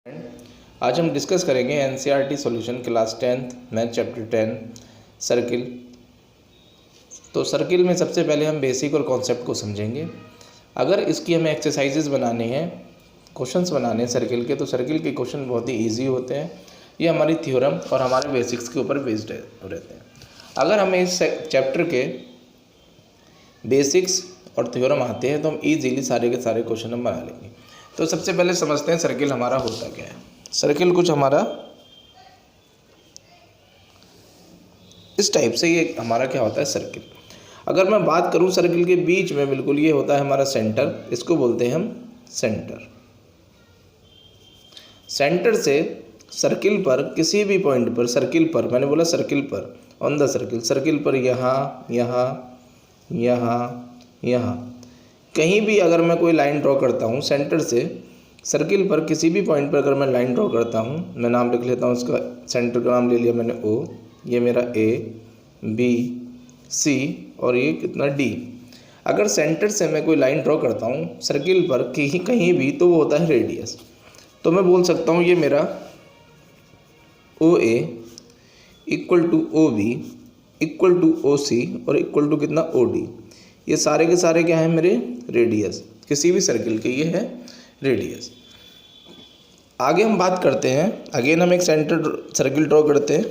आज हम डिस्कस करेंगे NCERT solution class 10th math chapter 10 circle. तो सर्किल में सबसे पहले हम बेसिक और कॉन्सेप्ट को समझेंगे। अगर इसकी हमें एक्सरसाइजेज बनाने हैं, क्वेश्चंस बनाने हैं सर्किल के, तो सर्किल के क्वेश्चन बहुत ही इजी होते हैं। ये हमारी थ्योरम और हमारे बेसिक्स के ऊपर बेस्ड रहते हैं। अगर हमें इस चैप्टर के बेसिक्स और थ्योरम आते हैं तो हम ईजीली सारे के सारे क्वेश्चन हम बना लेंगे। तो सबसे पहले समझते हैं सर्किल हमारा होता क्या है। सर्किल कुछ हमारा इस टाइप से, ये हमारा क्या होता है सर्किल। अगर मैं बात करूं सर्किल के बीच में बिल्कुल ये होता है हमारा सेंटर, इसको बोलते हैं हम सेंटर। सेंटर से सर्किल पर किसी भी पॉइंट पर, सर्किल पर मैंने बोला सर्किल पर, ऑन द सर्किल, सर्किल पर यहाँ यहाँ यहाँ यहाँ कहीं भी अगर मैं कोई लाइन ड्रॉ करता हूँ सेंटर से सर्किल पर किसी भी पॉइंट पर अगर मैं लाइन ड्रॉ करता हूँ, मैं नाम लिख लेता हूँ उसका, सेंटर का नाम ले लिया मैंने ओ, ये मेरा ए बी सी और ये कितना डी। अगर सेंटर से मैं कोई लाइन ड्रॉ करता हूँ सर्किल पर कहीं भी, तो वो होता है रेडियस। तो मैं बोल सकता हूँ ये मेरा O A equal to O B equal to O C और इक्वल टू कितना ओ डी। ये सारे के सारे क्या है मेरे रेडियस, किसी भी सर्किल के ये है रेडियस। आगे हम बात करते हैं, अगेन हम एक सर्किल ड्रॉ करते हैं।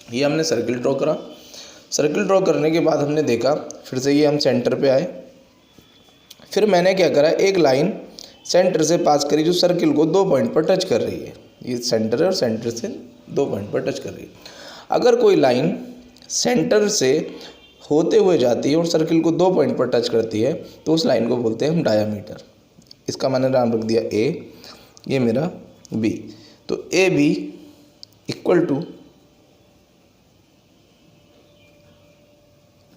ये हमने सर्किल ड्रॉ करा, सर्किल ड्रॉ करने के बाद हमने देखा, फिर से ये हम सेंटर पे आए, फिर मैंने क्या करा, एक लाइन सेंटर से पास करी जो सर्किल को 2 पॉइंट पर टच कर रही है। ये सेंटर है और सेंटर से 2 पॉइंट पर टच कर रही है। अगर कोई लाइन सेंटर से होते हुए जाती है और सर्किल को 2 पॉइंट पर टच करती है तो उस लाइन को बोलते हैं हम डायामीटर। इसका मैंने नाम रख दिया ए, ये मेरा बी। तो A B equal to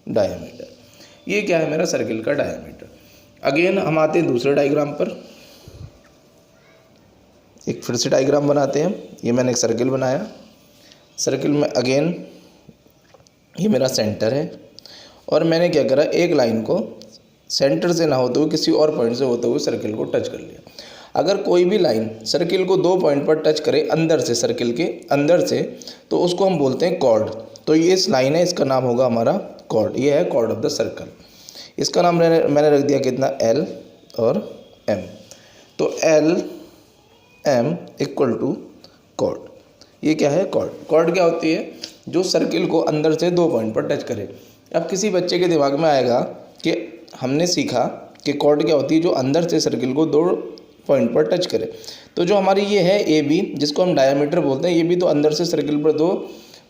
diameter, ये क्या है मेरा सर्किल का डायामीटर। अगेन हम आते हैं दूसरे डायग्राम पर, एक फिर से डायग्राम बनाते हैं। ये मैंने एक सर्किल बनाया, सर्किल में अगेन ये मेरा सेंटर है और मैंने क्या करा, एक लाइन को सेंटर से ना होते हुए किसी और पॉइंट से होते हुए सर्किल को टच कर लिया। अगर कोई भी लाइन सर्किल को 2 पॉइंट पर टच करे अंदर से, सर्किल के अंदर से, तो उसको हम बोलते हैं कॉर्ड। तो ये इस लाइन है, इसका नाम होगा हमारा कॉर्ड। ये है कॉर्ड ऑफ द सर्कल। इसका नाम मैंने रख दिया कितना, एल और एम। तो L M equal to chord. ये क्या है कॉर्ड। कॉर्ड क्या होती है, जो सर्किल को अंदर से 2 पॉइंट पर टच करे। अब किसी बच्चे के दिमाग में आएगा कि हमने सीखा कि कॉर्ड क्या होती है, जो अंदर से सर्किल को 2 पॉइंट पर टच करे। तो जो हमारी ये है ए बी, जिसको हम डायमीटर बोलते हैं, ये भी तो अंदर से सर्किल पर 2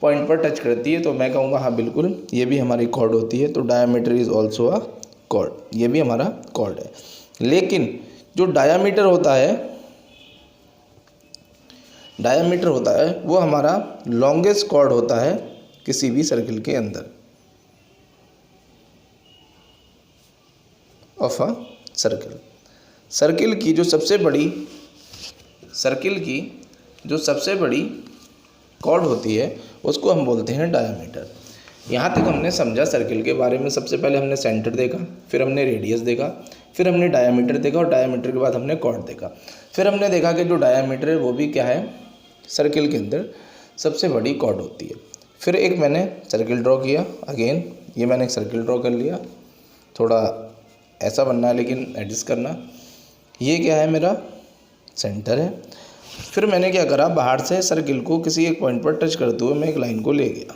पॉइंट पर टच करती है। तो मैं कहूँगा हाँ बिल्कुल, ये भी हमारी कॉर्ड होती है। तो diameter is also a cord, ये भी हमारा कॉर्ड है। लेकिन जो डायमीटर होता है वो हमारा लॉन्गेस्ट कॉर्ड होता है किसी भी सर्किल के अंदर ऑफ अ सर्किल। सर्किल की जो सबसे बड़ी कॉर्ड होती है उसको हम बोलते हैं डायमीटर। यहाँ तक हमने समझा सर्किल के बारे में। सबसे पहले हमने सेंटर देखा, फिर हमने रेडियस देखा, फिर हमने डायमीटर देखा और डायमीटर के बाद हमने कॉर्ड देखा। फिर हमने देखा कि जो डायमीटर है वो भी क्या है, सर्किल के अंदर सबसे बड़ी कॉर्ड होती है। फिर एक मैंने सर्किल ड्रॉ किया, अगेन ये मैंने एक सर्किल ड्रॉ कर लिया, थोड़ा ऐसा बनना है लेकिन एडजस्ट करना। ये क्या है मेरा सेंटर है। फिर मैंने क्या करा, बाहर से सर्किल को किसी एक पॉइंट पर टच करते हुए मैं एक लाइन को ले गया।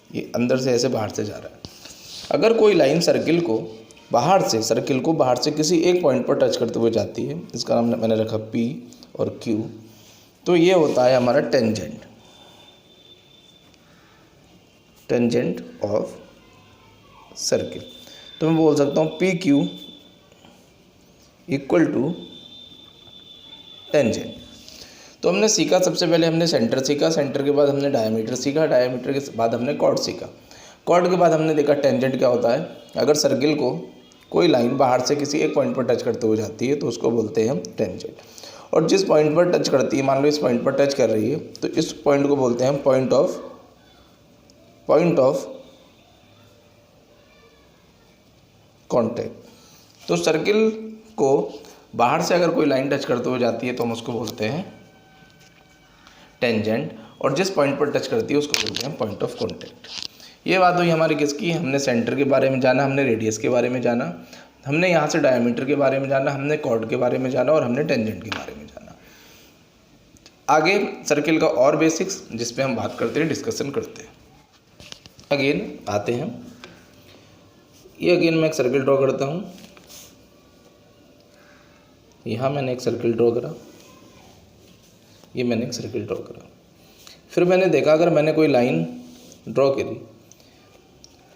ये अंदर से ऐसे बाहर से जा रहा है। अगर कोई लाइन सर्किल को बाहर से किसी एक पॉइंट पर टच करते हुए जाती है, इसका नाम मैंने रखा पी और क्यू, तो ये होता है हमारा टेंजेंट ऑफ सर्किल। तो मैं बोल सकता हूँ P Q equal to tangent. तो हमने सीखा, सबसे पहले हमने सेंटर सीखा, सेंटर के बाद हमने डायमीटर सीखा, डायमीटर के बाद हमने कॉर्ड सीखा, कॉर्ड के बाद हमने देखा टेंजेंट क्या होता है। अगर सर्किल को कोई लाइन बाहर से किसी एक पॉइंट पर टच करते हुए जाती है तो उसको बोलते हैं हम टेंजेंट। और जिस पॉइंट पर टच करती है, मान लो इस पॉइंट पर टच कर रही है, तो इस पॉइंट को बोलते हैं हम पॉइंट ऑफ कॉन्टैक्ट। तो सर्किल को बाहर से अगर कोई लाइन टच करते हुए जाती है तो हम उसको बोलते हैं टेंजेंट, और जिस पॉइंट पर टच करती है उसको बोलते हैं पॉइंट ऑफ कॉन्टैक्ट। ये बात हुई हमारी किसकी, हमने सेंटर के बारे में जाना, हमने रेडियस के बारे में जाना, हमने यहाँ से डायमीटर के बारे में जाना, हमने कॉर्ड के बारे में जाना, और हमने टेंजेंट के बारे में जाना। आगे सर्किल का और बेसिक्स जिस पे हम बात करते हैं, डिस्कशन करते हैं। अगेन आते हैं, ये अगेन मैं एक सर्किल ड्रॉ करता हूँ। यहाँ मैंने एक सर्किल ड्रॉ करा, ये मैंने एक सर्किल ड्रॉ करा। फिर मैंने देखा अगर मैंने कोई लाइन ड्रॉ करी,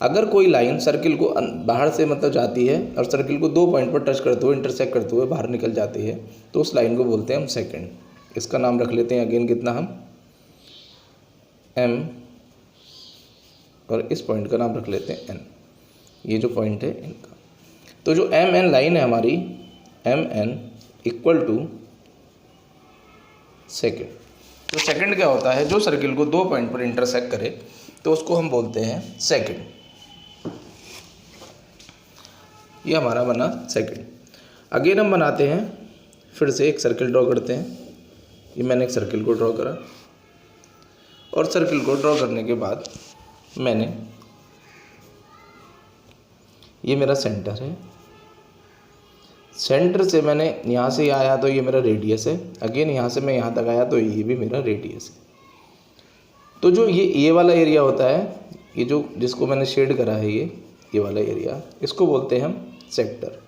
अगर कोई लाइन सर्किल को बाहर से मतलब जाती है और सर्किल को 2 पॉइंट पर टच करते हुए, इंटरसेक्ट करते हुए बाहर निकल जाती है, तो उस लाइन को बोलते हैं हम सेकंड। इसका नाम रख लेते हैं अगेन कितना, हम एम, और इस पॉइंट का नाम रख लेते हैं एन। ये जो पॉइंट है इनका, तो जो एम एन लाइन है हमारी, M N equal to secant. तो सेकंड क्या होता है, जो सर्किल को 2 पॉइंट पर इंटरसेक्ट करे तो उसको हम बोलते हैं सेकंड। ये हमारा बना सेकंड। अगेन हम बनाते हैं, फिर से एक सर्किल ड्रॉ करते हैं। ये मैंने एक सर्किल को ड्रॉ करा, और सर्किल को ड्रॉ करने के बाद मैंने, ये मेरा सेंटर है, सेंटर से मैंने यहाँ से आया तो ये मेरा रेडियस है, अगेन यहाँ से मैं यहाँ तक आया तो ये भी मेरा रेडियस है। तो जो ये वाला एरिया होता है, ये जो जिसको मैंने शेड करा है, ये वाला एरिया, इसको बोलते हैं हम सेक्टर।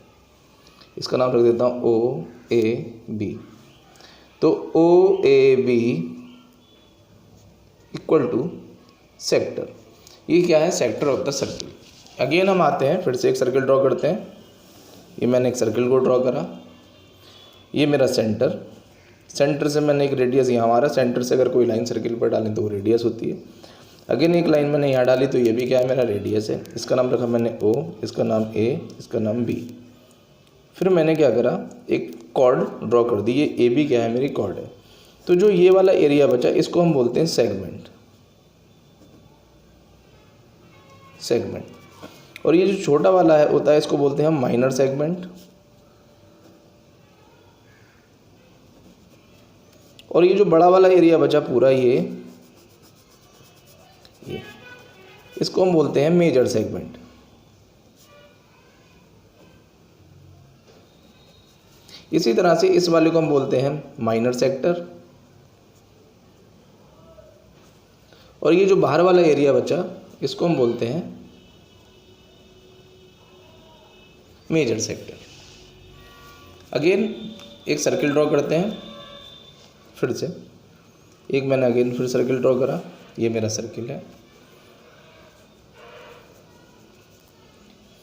इसका नाम रख देता हूँ ओ ए बी। तो O A B equal to sector, ये क्या है, sector of the circle. Again हम आते हैं, फिर से एक सर्किल ड्रॉ करते हैं। ये मैंने एक सर्किल को ड्रॉ करा, ये मेरा सेंटर, सेंटर से मैंने एक रेडियस यहाँ मारा। सेंटर से अगर कोई लाइन सर्किल पर डालें तो वो रेडियस होती है। अगेन एक लाइन मैंने यहाँ डाली तो ये भी क्या है, मेरा रेडियस है। इसका नाम रखा मैंने ओ, इसका नाम ए, इसका नाम बी। फिर मैंने क्या करा, एक कॉर्ड ड्रॉ कर दी। ये ए बी क्या है, मेरी कॉर्ड है। तो जो ये वाला एरिया बचा, इसको हम बोलते हैं सेगमेंट, सेगमेंट। और ये जो छोटा वाला है होता है, इसको बोलते हैं हम माइनर सेगमेंट। और ये जो बड़ा वाला एरिया बचा पूरा, ये इसको हम बोलते हैं मेजर सेगमेंट। इसी तरह से इस वाले को हम बोलते हैं माइनर सेक्टर। और ये जो बाहर वाला एरिया बचा, इसको हम बोलते हैं मेजर सेक्टर। अगेन एक सर्किल ड्रॉ करते हैं, फिर से एक मैंने अगेन फिर सर्किल ड्रॉ करा। ये मेरा सर्किल है।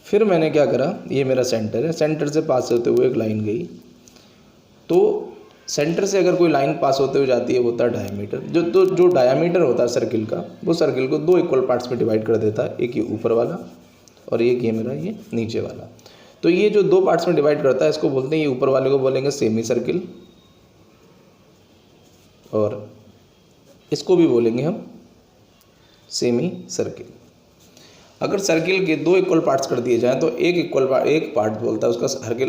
फिर मैंने क्या करा, ये मेरा सेंटर है, सेंटर से पास होते हुए एक लाइन गई। तो सेंटर से अगर कोई लाइन पास होते हुए जाती है, वो होता है डायमीटर। जो डायमीटर होता है सर्किल का, वो सर्किल को 2 इक्वल पार्ट्स में डिवाइड कर देता है, एक ये ऊपर वाला और एक ये मेरा ये नीचे वाला। तो ये जो 2 पार्ट्स में डिवाइड करता है, इसको बोलते हैं, ये ऊपर वाले को बोलेंगे सेमी सर्किल, और इसको भी बोलेंगे हम सेमी सर्किल। अगर सर्किल के 2 इक्वल पार्ट्स कर दिए जाएं तो एक पार्ट बोलता है उसका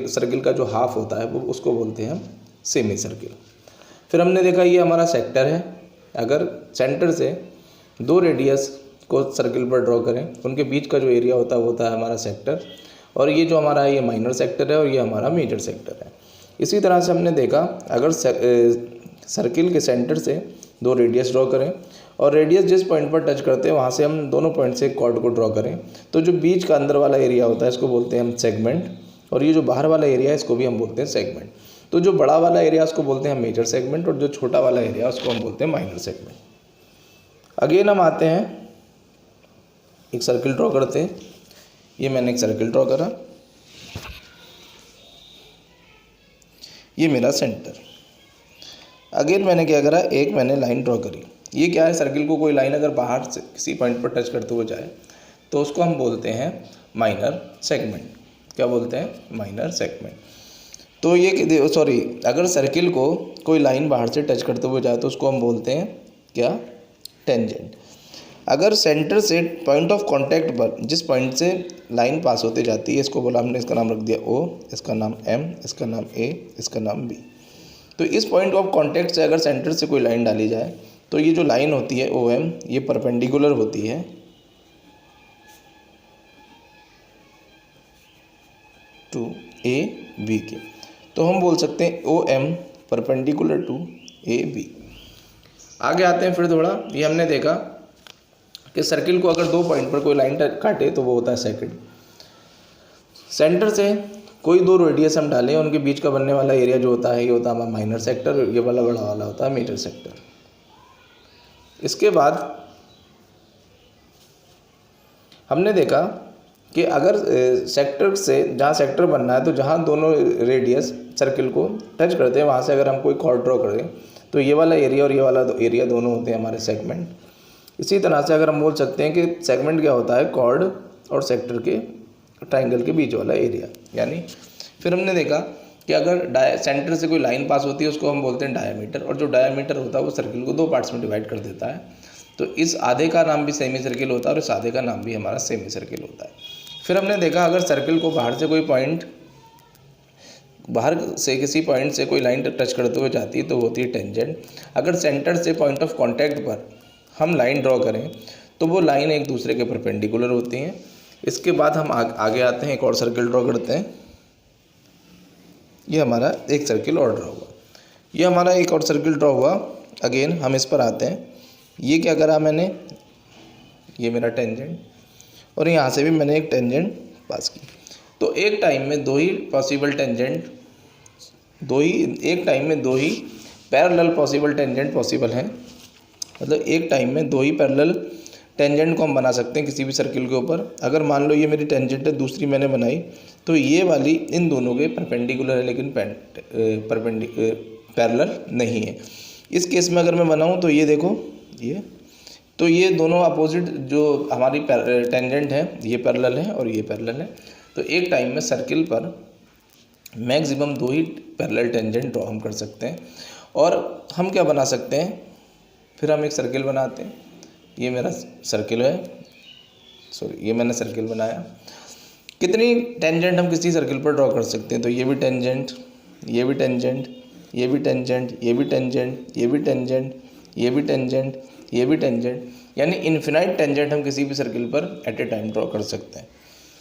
सर्किल का जो हाफ होता है, वो उसको बोलते हैं हम सेमी सर्किल। फिर हमने देखा ये हमारा सेक्टर है। अगर सेंटर से 2 रेडियस को सर्किल पर ड्रॉ करें, उनके बीच का जो एरिया होता है वो होता है हमारा सेक्टर। और ये जो हमारा ये माइनर सेक्टर है और ये हमारा मेजर सेक्टर है। इसी तरह से हमने देखा, अगर सर्किल के सेंटर से 2 रेडियस ड्रॉ करें और रेडियस जिस पॉइंट पर टच करते हैं वहाँ से हम दोनों पॉइंट से एक कॉर्ड को ड्रॉ करें, तो जो बीच का अंदर वाला एरिया होता है इसको बोलते हैं हम सेगमेंट, और ये जो बाहर वाला एरिया है इसको भी हम बोलते हैं सेगमेंट। तो जो बड़ा वाला एरिया उसको बोलते हैं मेजर सेगमेंट, और जो छोटा वाला एरिया उसको हम बोलते हैं माइनर सेगमेंट। अगेन हम आते हैं, एक सर्किल ड्रॉ करते हैं। ये मैंने एक सर्किल ड्रॉ करा, ये मेरा सेंटर। अगेन मैंने क्या करा, एक मैंने लाइन ड्रॉ करी। ये क्या है, सर्किल को कोई लाइन अगर बाहर से किसी पॉइंट पर टच करते हुए जाए तो उसको हम बोलते हैं माइनर सेगमेंट। क्या बोलते हैं, माइनर सेगमेंट। तो ये सॉरी, अगर सर्किल को कोई लाइन बाहर से टच करते हुए जाए तो उसको हम बोलते हैं क्या, टेंजेंट। अगर सेंटर से पॉइंट ऑफ कांटेक्ट पर जिस पॉइंट से लाइन पास होते जाती है, इसको बोला हमने, इसका नाम रख दिया O, इसका नाम M, इसका नाम A, इसका नाम B। तो इस पॉइंट ऑफ कांटेक्ट से अगर सेंटर से कोई लाइन डाली जाए तो ये जो लाइन होती है OM, ये परपेंडिकुलर होती है टू AB के। तो हम बोल सकते हैं OM परपेंडिकुलर टू AB। आगे आते हैं फिर थोड़ा, ये हमने देखा कि सर्किल को अगर 2 पॉइंट पर कोई लाइन काटे तो वो होता है सेकंड। सेंटर से कोई 2 रेडियस हम डालें, उनके बीच का बनने वाला एरिया जो होता है ये होता है हमारा माइनर सेक्टर, ये वाला बड़ा वाला होता है मेजर सेक्टर। इसके बाद हमने देखा कि अगर सेक्टर से जहाँ सेक्टर बनना है तो जहाँ दोनों रेडियस सर्किल को टच करते हैं वहाँ से अगर हम कोई कॉर्ड ड्रॉ करें तो ये वाला एरिया और ये वाला एरिया दोनों होते हैं हमारे सेगमेंट। इसी तरह से अगर हम बोल सकते हैं कि सेगमेंट क्या होता है, कॉर्ड और सेक्टर के ट्राइंगल के बीच वाला एरिया। यानी फिर हमने देखा कि अगर सेंटर से कोई लाइन पास होती है उसको हम बोलते हैं डायामीटर, और जो डायामीटर होता है वो सर्किल को 2 पार्ट्स में डिवाइड कर देता है। तो इस आधे का नाम भी सेमी सर्किल होता है और इस आधे का नाम भी हमारा सेमी सर्किल होता है। फिर हमने देखा अगर सर्किल को बाहर से कोई पॉइंट, बाहर से किसी पॉइंट से कोई लाइन टच करते हुए जाती है तो वो होती है टेंजेंट। अगर सेंटर से पॉइंट ऑफ कांटेक्ट पर हम लाइन ड्रॉ करें तो वो लाइन एक दूसरे के परपेंडिकुलर होती हैं। इसके बाद हम आगे आते हैं, एक और सर्किल ड्रॉ करते हैं। ये हमारा एक सर्किल और ड्रॉ हुआ, ये हमारा एक और सर्किल ड्रॉ हुआ। अगेन हम इस पर आते हैं, ये क्या करा मैंने, ये मेरा टेंजेंट और यहाँ से भी मैंने एक टेंजेंट पास की। तो एक टाइम में 2 ही पॉसिबल टेंजेंट, एक टाइम में 2 ही पैरेलल पॉसिबल टेंजेंट पॉसिबल हैं। मतलब एक टाइम में 2 ही पैरेलल टेंजेंट को हम बना सकते हैं किसी भी सर्किल के ऊपर। अगर मान लो ये मेरी टेंजेंट है, दूसरी मैंने बनाई, तो ये वाली इन दोनों के परपेंडिकुलर है लेकिन पैरेलल नहीं है। इस केस में अगर मैं बनाऊं तो ये देखो, तो ये दोनों अपोजिट जो हमारी टेंजेंट है ये पैरेलल है और ये पैरेलल है। तो एक टाइम में सर्किल पर मैक्सिमम 2 ही पैरेलल टेंजेंट ड्रॉ हम कर सकते हैं। और हम क्या बना सकते हैं, फिर हम एक सर्किल बनाते हैं। ये मेरा सर्किल है, सॉरी ये मैंने सर्किल बनाया। कितनी टेंजेंट हम किसी सर्किल पर ड्रॉ कर सकते हैं, तो ये भी टेंजेंट, ये भी टेंजेंट, ये भी टेंजेंट, ये भी टेंजेंट, ये भी टेंजेंट, ये भी टेंजेंट, ये भी टेंजेंट, यानी इन्फिनाइट टेंजेंट हम किसी भी सर्किल पर एट ए टाइम ड्रॉ कर सकते हैं।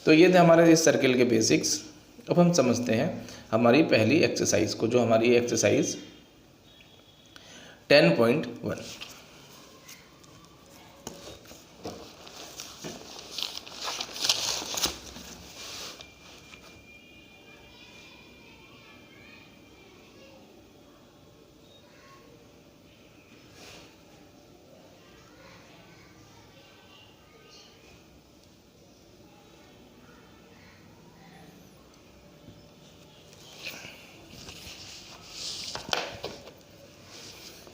तो ये थे हमारे इस सर्किल के बेसिक्स। अब हम समझते हैं हमारी पहली एक्सरसाइज को, जो हमारी एक्सरसाइज 10.1।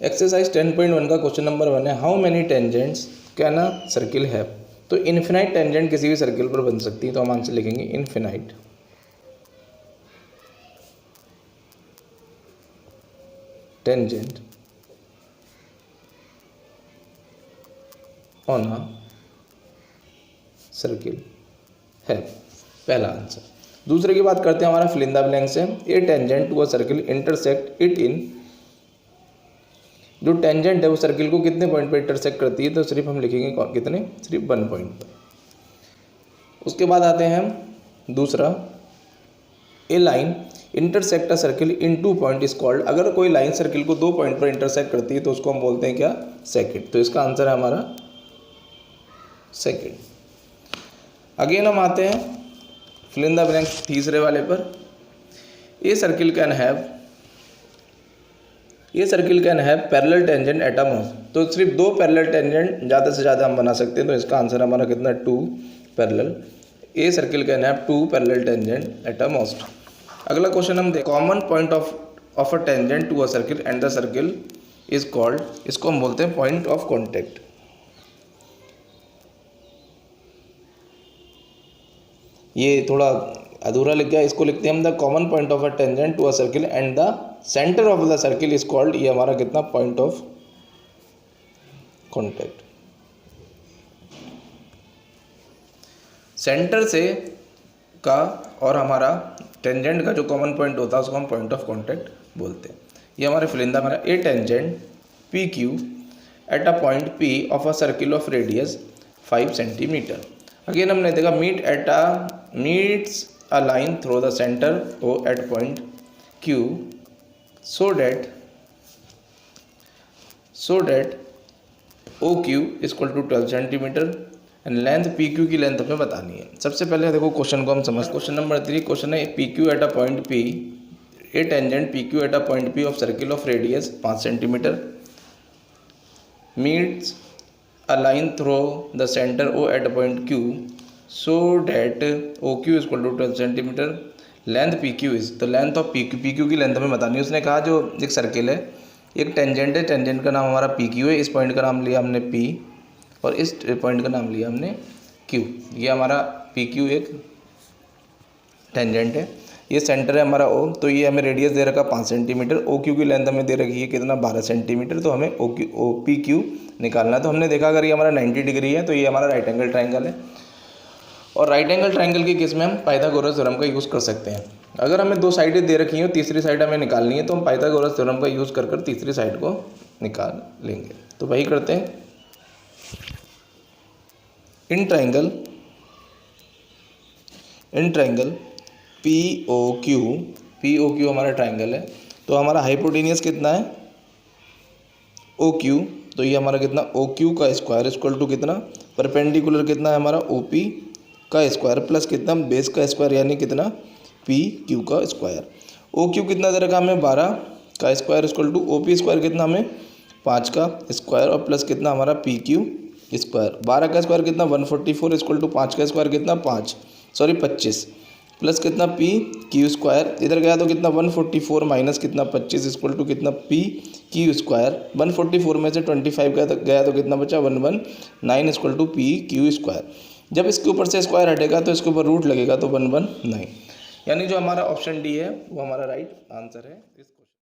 एक्सरसाइज 10.1 का क्वेश्चन नंबर 1 है, how many tangents can a circle have. तो इन्फिनाइट टेंजेंट किसी भी सर्किल पर बन सकती है, तो हम आंसर लिखेंगे infinite tangent on a circle है, पहला आंसर। दूसरे की बात करते हैं, हमारा फिल इन द ब्लैंक्स है। A tangent to a circle intersect it in, जो टेंजेंट है वो सर्किल को कितने पॉइंट पर इंटरसेक्ट करती है, तो सिर्फ हम लिखेंगे कितने, सिर्फ 1 पॉइंट पर। उसके बाद आते हैं हम दूसरा, a line intersect a circle in 2 point is called. अगर कोई लाइन सर्किल को 2 पॉइंट पर इंटरसेक्ट करती है तो उसको हम बोलते हैं क्या, सेकंड। तो इसका आंसर है हमारा सेकंड। अगेन हम आते हैं फिल इन द ब्लैंक तीसरे वाले पर। ए circle can have parallel tangent at a most. तो सिर्फ 2 पैरेलल टेंजेंट ज़्यादा से ज़्यादा हम बना सकते हैं, तो इसका आंसर हमारा कितना, 2 parallel. A circle can have 2 parallel tangent at a most. अगला क्वेश्चन हम देखते हैं, common point of a tangent to a circle and the circle is called, इसको हम बोलते हैं पॉइंट ऑफ कॉन्टेक्ट। ये थोड़ा अधूरा लिख गया, इसको लिखते हैं हम the common point of a tangent to a circle and the centre of the circle is called, ये हमारा कितना, पॉइंट ऑफ कॉन्टेक्ट। सेंटर से का और हमारा टेंजेंट का जो कॉमन पॉइंट होता है उसको हम पॉइंट ऑफ कांटेक्ट बोलते हैं। ये हमारे फिलिंदा मेरा a tangent P Q at a point P of a circle of radius 5 centimetre. Again हमने देखा meets a line through the centre O at point Q so that O Q equal to 12 centimetre and length P Q की length हमें बतानी है। सबसे पहले देखो question को हम समझ। क्वेश्चन नंबर 3 क्वेश्चन है P Q at a point P a tangent P Q at a point P of circle of radius 5 centimetre meets a line through the centre O at point Q so that O Q equal to 12 centimetre length P Q is. तो length of P Q की length हमें बतानी है। उसने कहा जो एक circle है, एक टेंजेंट है, टेंजेंट का नाम हमारा पी क्यू है, इस पॉइंट का नाम लिया हमने पी और इस पॉइंट का नाम लिया हमने क्यू। ये हमारा पी क्यू एक टेंजेंट है, ये सेंटर है हमारा ओ, तो ये हमें रेडियस दे रखा 5 सेंटीमीटर। ओ क्यू की लेंथ हमें दे रखी है कितना 12 सेंटीमीटर। तो हमें ओ पी क्यू निकालना है। तो हमने देखा अगर ये हमारा 90 डिग्री है तो ये हमारा राइट एंगल ट्राइंगल है, और राइट एंगल ट्राइंगल के केस में हम पाइथागोरस थ्योरम का यूज़ कर सकते हैं। अगर हमें 2 साइडें दे रखी हैं, तीसरी साइड हमें निकालनी है, तो हम पाइथागोरस थ्योरम का यूज़ कर तीसरी साइड को निकाल लेंगे। तो वही करते हैं। In triangle P O Q हमारा ट्राइंगल है, तो हमारा हाइपोटेनियस कितना है ओ क्यू, तो ये हमारा कितना ओ क्यू का स्क्वायर इक्वल टू कितना परपेंडिकुलर कितना है हमारा ओ पी का स्क्वायर प्लस कितना बेस का स्क्वायर यानी कितना पी क्यू का स्क्वायर। ओ क्यू कितना दे रखा हमें 12 का square equal to O P square कितना हमें 5 का स्क्वायर और प्लस कितना हमारा पी क्यू स्क्वायर। 12 का स्क्वायर कितना 144 इक्वल टू 5 का स्क्वायर कितना 25 प्लस कितना पी क्यू स्क्वायर, इधर गया तो कितना 144 माइनस कितना 25 इक्वल टू कितना पी क्यू स्क्वायर। 144 में से 25 गया तो कितना बचा 119 equal to P Q square. जब इसके ऊपर से स्क्वायर हटेगा तो इसके ऊपर रूट लगेगा तो 119, यानी जो हमारा ऑप्शन डी है वो हमारा राइट आंसर है।